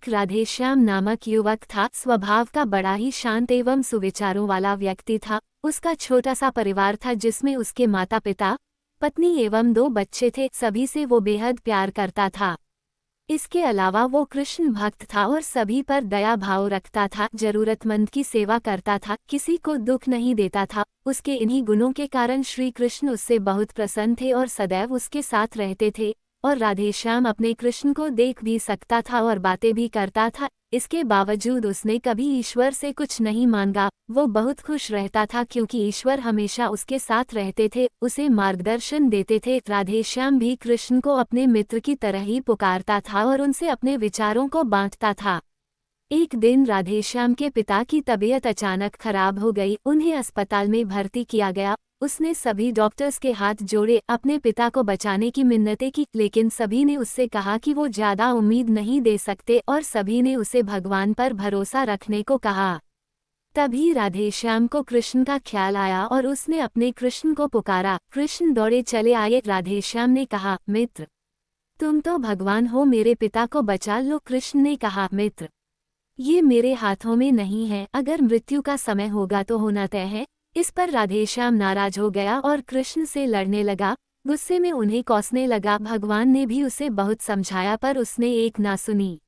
एक राधेश्याम नामक युवक था। स्वभाव का बड़ा ही शांत एवं सुविचारों वाला व्यक्ति था। उसका छोटा सा परिवार था जिसमें उसके माता पिता, पत्नी एवं 2 बच्चे थे। सभी से वो बेहद प्यार करता था। इसके अलावा वो कृष्ण भक्त था और सभी पर दया भाव रखता था, जरूरतमंद की सेवा करता था, किसी को दुख नहीं देता था। उसके इन्हीं गुणों के कारण श्री कृष्ण उससे बहुत प्रसन्न थे और सदैव उसके साथ रहते थे। और राधेश्याम अपने कृष्ण को देख भी सकता था और बातें भी करता था। इसके बावजूद उसने कभी ईश्वर से कुछ नहीं मांगा। वो बहुत खुश रहता था क्योंकि ईश्वर हमेशा उसके साथ रहते थे, उसे मार्गदर्शन देते थे। राधेश्याम भी कृष्ण को अपने मित्र की तरह ही पुकारता था और उनसे अपने विचारों को बांटता था। एक दिन राधेश्याम के पिता की तबीयत अचानक खराब हो गई। उन्हें अस्पताल में भर्ती किया गया। उसने सभी डॉक्टर्स के हाथ जोड़े, अपने पिता को बचाने की मिन्नतें की, लेकिन सभी ने उससे कहा कि वो ज्यादा उम्मीद नहीं दे सकते और सभी ने उसे भगवान पर भरोसा रखने को कहा। तभी राधेश्याम को कृष्ण का ख्याल आया और उसने अपने कृष्ण को पुकारा। कृष्ण दौड़े चले आए। राधेश्याम ने कहा, मित्र, तुम तो भगवान हो, मेरे पिता को बचा लो। कृष्ण ने कहा, मित्र, ये मेरे हाथों में नहीं है, अगर मृत्यु का समय होगा तो होना तय है। इस पर राधेश्याम नाराज हो गया और कृष्ण से लड़ने लगा। गुस्से में उन्हें कोसने लगा। भगवान ने भी उसे बहुत समझाया पर उसने एक ना सुनी।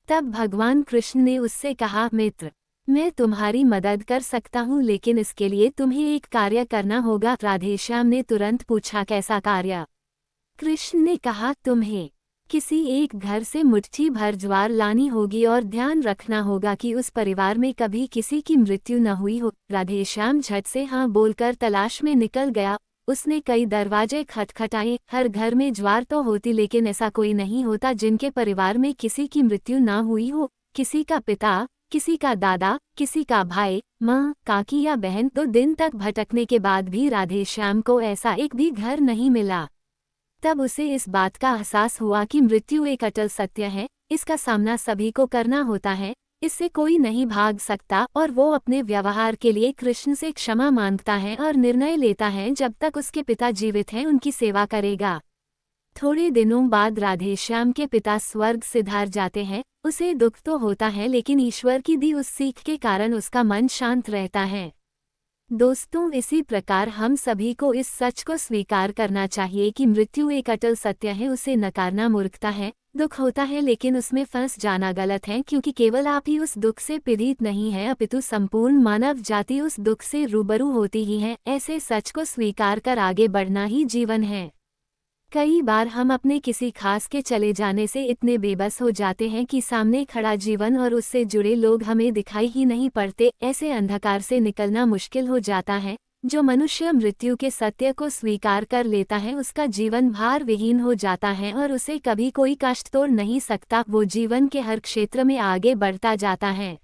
तब भगवान कृष्ण ने उससे कहा, मित्र, मैं तुम्हारी मदद कर सकता हूँ, लेकिन इसके लिए तुम्हें एक कार्य करना होगा। राधेश्याम ने तुरंत पूछा, कैसा कार्य? कृष्ण ने कहा, तुम्हें किसी एक घर से मुट्ठी भर ज्वार लानी होगी और ध्यान रखना होगा कि उस परिवार में कभी किसी की मृत्यु न हुई हो। राधेश्याम झट से हाँ बोलकर तलाश में निकल गया। उसने कई दरवाजे खटखटाए। हर घर में ज्वार तो होती, लेकिन ऐसा कोई नहीं होता जिनके परिवार में किसी की मृत्यु न हुई हो। किसी का पिता, किसी का दादा, किसी का भाई, माँ, काकी या बहन। 2 दिन तक भटकने के बाद भी राधेश्याम को ऐसा एक भी घर नहीं मिला। तब उसे इस बात का एहसास हुआ कि मृत्यु एक अटल सत्य है, इसका सामना सभी को करना होता है, इससे कोई नहीं भाग सकता। और वो अपने व्यवहार के लिए कृष्ण से क्षमा मांगता है और निर्णय लेता है जब तक उसके पिता जीवित हैं उनकी सेवा करेगा। थोड़े दिनों बाद राधेश्याम के पिता स्वर्ग सिधार जाते हैं। उसे दुख तो होता है, लेकिन ईश्वर की दी उस सीख के कारण उसका मन शांत रहता है। दोस्तों, इसी प्रकार हम सभी को इस सच को स्वीकार करना चाहिए कि मृत्यु एक अटल सत्य है। उसे नकारना मूर्खता है। दुख होता है, लेकिन उसमें फंस जाना गलत है, क्योंकि केवल आप ही उस दुख से पीड़ित नहीं हैं, अपितु संपूर्ण मानव जाति उस दुख से रूबरू होती ही है। ऐसे सच को स्वीकार कर आगे बढ़ना ही जीवन है। कई बार हम अपने किसी खास के चले जाने से इतने बेबस हो जाते हैं कि सामने खड़ा जीवन और उससे जुड़े लोग हमें दिखाई ही नहीं पड़ते। ऐसे अंधकार से निकलना मुश्किल हो जाता है। जो मनुष्य मृत्यु के सत्य को स्वीकार कर लेता है, उसका जीवन भार विहीन हो जाता है और उसे कभी कोई कष्ट तोड़ नहीं सकता। वो जीवन के हर क्षेत्र में आगे बढ़ता जाता है।